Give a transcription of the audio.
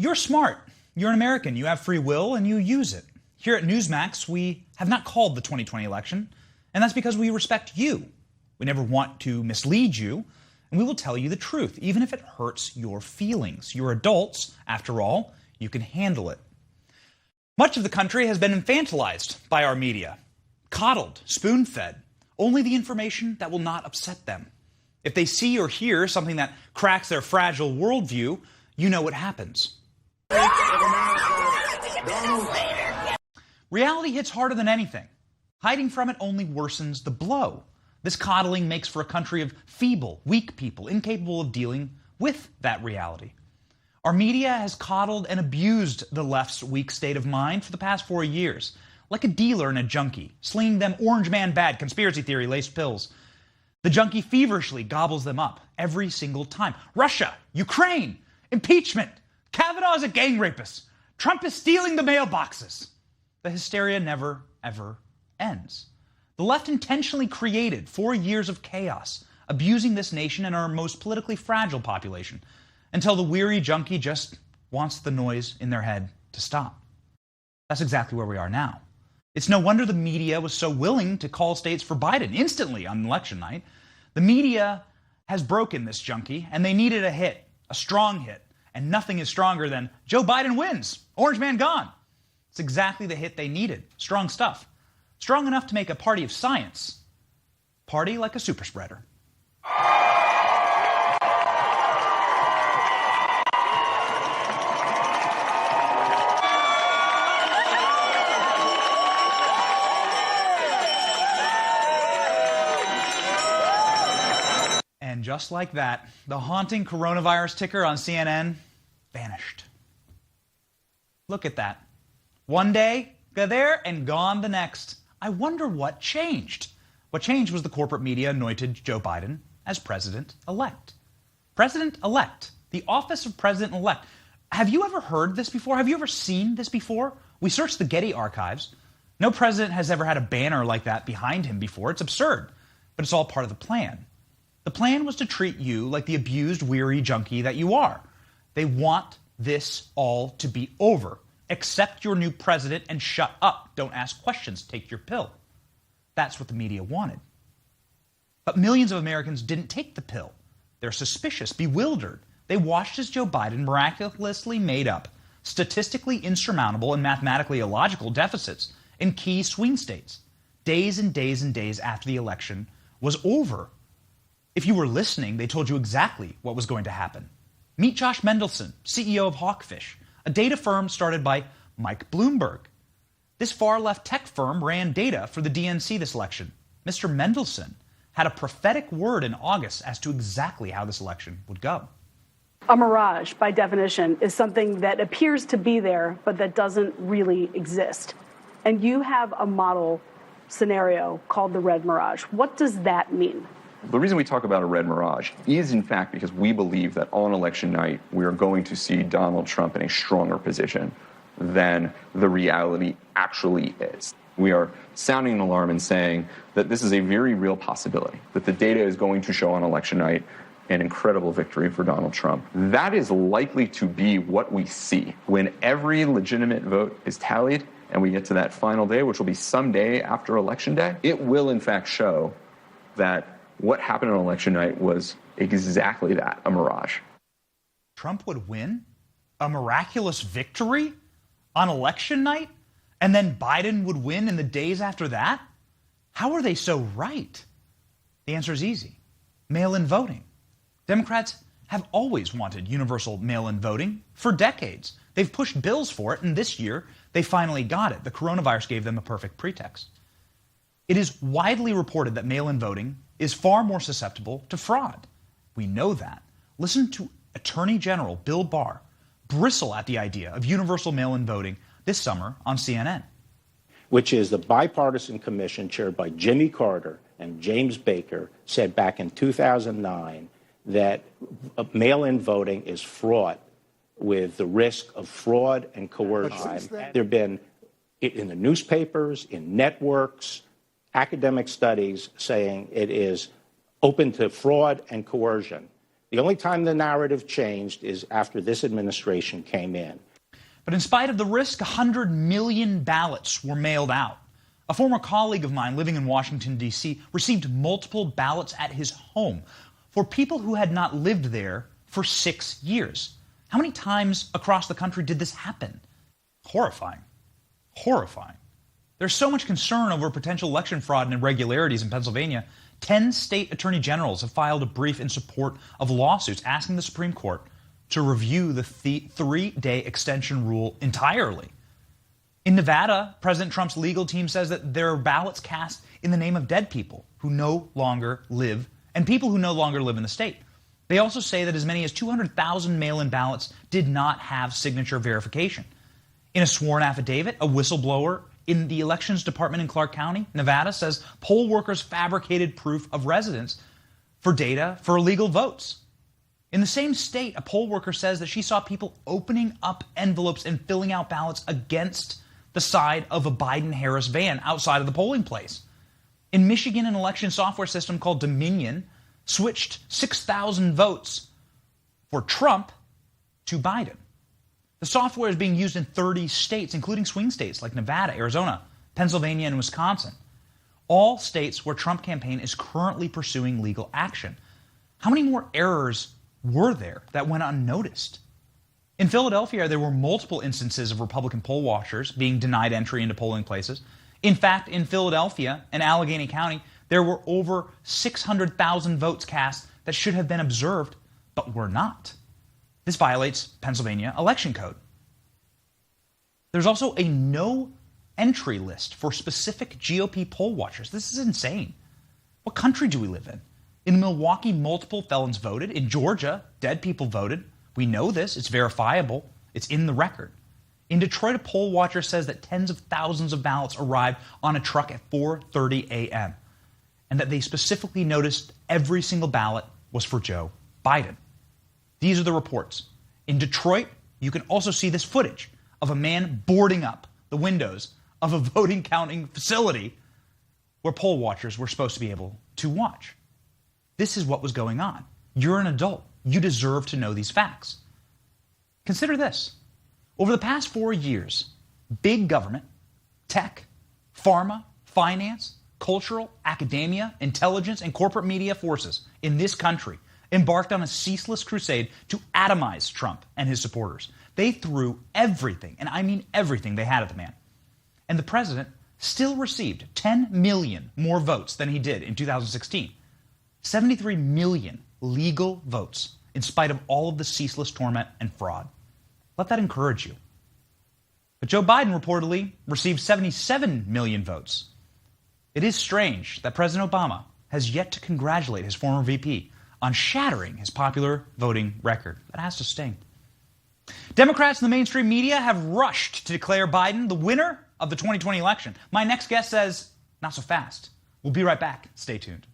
You're smart. You're an American. You have free will and you use it. Here at Newsmax, we have not called the 2020 election, and that's because we respect you. We never want to mislead you, and we will tell you the truth, even if it hurts your feelings. You're adults, after all. You can handle it. Much of the country has been infantilized by our media, coddled, spoon-fed, only the information that will not upset them. If they see or hear something that cracks their fragile worldview, you know what happens. Reality hits harder than anything. Hiding from it only worsens the blow. This coddling makes for a country of feeble, weak people, incapable of dealing with that reality. Our media has coddled and abused the left's weak state of mind for the past 4 years, like a dealer and a junkie, slinging them orange man bad conspiracy theory-laced pills. The junkie feverishly gobbles them up every single time. Russia, Ukraine, impeachment, Kavanaugh is a gang rapist, Trump is stealing the mailboxes. The hysteria never, ever ends. The left intentionally created 4 years of chaos, abusing this nation and our most politically fragile population, until the weary junkie just wants the noise in their head to stop. That's exactly where we are now. It's no wonder the media was so willing to call states for Biden instantly on election night. The media has broken this junkie, and they needed a hit, a strong hit, and nothing is stronger than Joe Biden wins, orange man gone. It's exactly the hit they needed. Strong stuff. Strong enough to make a party of science. Party like a super spreader. And just like that, the haunting coronavirus ticker on CNN vanished. Look at that. One day, there and gone the next. I wonder what changed. What changed was the corporate media anointed Joe Biden as president-elect. President-elect. The office of president-elect. Have you ever heard this before? Have you ever seen this before? We searched the Getty archives. No president has ever had a banner like that behind him before. It's absurd, but it's all part of the plan. The plan was to treat you like the abused, weary junkie that you are. They want this all to be over. Accept your new president and shut up. Don't ask questions. Take your pill. That's what the media wanted. But millions of Americans didn't take the pill. They're suspicious, bewildered. They watched as Joe Biden miraculously made up statistically insurmountable and mathematically illogical deficits in key swing states, days and days and days after the election was over. If you were listening, they told you exactly what was going to happen. Meet Josh Mendelson, CEO of Hawkfish, a data firm started by Mike Bloomberg. This far-left tech firm ran data for the DNC this election. Mr. Mendelson had a prophetic word in August as to exactly how this election would go. A mirage, by definition, is something that appears to be there, but that doesn't really exist. And you have a model scenario called the red mirage. What does that mean? The reason we talk about a red mirage is, in fact, because we believe that on election night, we are going to see Donald Trump in a stronger position than the reality actually is. We are sounding an alarm and saying that this is a very real possibility, that the data is going to show on election night an incredible victory for Donald Trump. That is likely to be what we see when every legitimate vote is tallied and we get to that final day, which will be some day after Election Day. It will, in fact, show that what happened on election night was exactly that, a mirage. Trump would win? A miraculous victory on election night? And then Biden would win in the days after that? How are they so right? The answer is easy. Mail-in voting. Democrats have always wanted universal mail-in voting for decades. They've pushed bills for it, and this year they finally got it. The coronavirus gave them a perfect pretext. It is widely reported that mail-in voting is far more susceptible to fraud. We know that. Listen to Attorney General Bill Barr bristle at the idea of universal mail-in voting this summer on CNN. Which is the bipartisan commission chaired by Jimmy Carter and James Baker said back in 2009 that mail-in voting is fraught with the risk of fraud and coercion. There have been, in the newspapers, in networks, academic studies saying it is open to fraud and coercion. The only time the narrative changed is after this administration came in. But in spite of the risk, 100 million ballots were mailed out. A former colleague of mine living in Washington, D.C., received multiple ballots at his home for people who had not lived there for 6 years. How many times across the country did this happen? Horrifying. Horrifying. There's so much concern over potential election fraud and irregularities in Pennsylvania. 10 state attorney generals have filed a brief in support of lawsuits asking the Supreme Court to review the 3-day extension rule entirely. In Nevada, President Trump's legal team says that there are ballots cast in the name of dead people who no longer live and people who no longer live in the state. They also say that as many as 200,000 mail-in ballots did not have signature verification. In a sworn affidavit, a whistleblower in the Elections Department in Clark County, Nevada, says poll workers fabricated proof of residence for data for illegal votes. In the same state, a poll worker says that she saw people opening up envelopes and filling out ballots against the side of a Biden-Harris van outside of the polling place. In Michigan, an election software system called Dominion switched 6,000 votes for Trump to Biden. The software is being used in 30 states, including swing states like Nevada, Arizona, Pennsylvania, and Wisconsin. All states where Trump campaign is currently pursuing legal action. How many more errors were there that went unnoticed? In Philadelphia, there were multiple instances of Republican poll watchers being denied entry into polling places. In fact, in Philadelphia and Allegheny County, there were over 600,000 votes cast that should have been observed, but were not. This violates Pennsylvania election code. There's also a no entry list for specific GOP poll watchers. This is insane. What country do we live in? In Milwaukee, multiple felons voted. In Georgia, dead people voted. We know this. It's verifiable. It's in the record. In Detroit, a poll watcher says that tens of thousands of ballots arrived on a truck at 4:30 a.m. and that they specifically noticed every single ballot was for Joe Biden. These are the reports. In Detroit, you can also see this footage of a man boarding up the windows of a voting counting facility where poll watchers were supposed to be able to watch. This is what was going on. You're an adult. You deserve to know these facts. Consider this. Over the past 4 years, big government, tech, pharma, finance, cultural, academia, intelligence, and corporate media forces in this country embarked on a ceaseless crusade to atomize Trump and his supporters. They threw everything, and I mean everything, they had at the man. And the president still received 10 million more votes than he did in 2016. 73 million legal votes in spite of all of the ceaseless torment and fraud. Let that encourage you. But Joe Biden reportedly received 77 million votes. It is strange that President Obama has yet to congratulate his former VP on shattering his popular voting record. That has to sting. Democrats in the mainstream media have rushed to declare Biden the winner of the 2020 election. My next guest says, not so fast. We'll be right back. Stay tuned.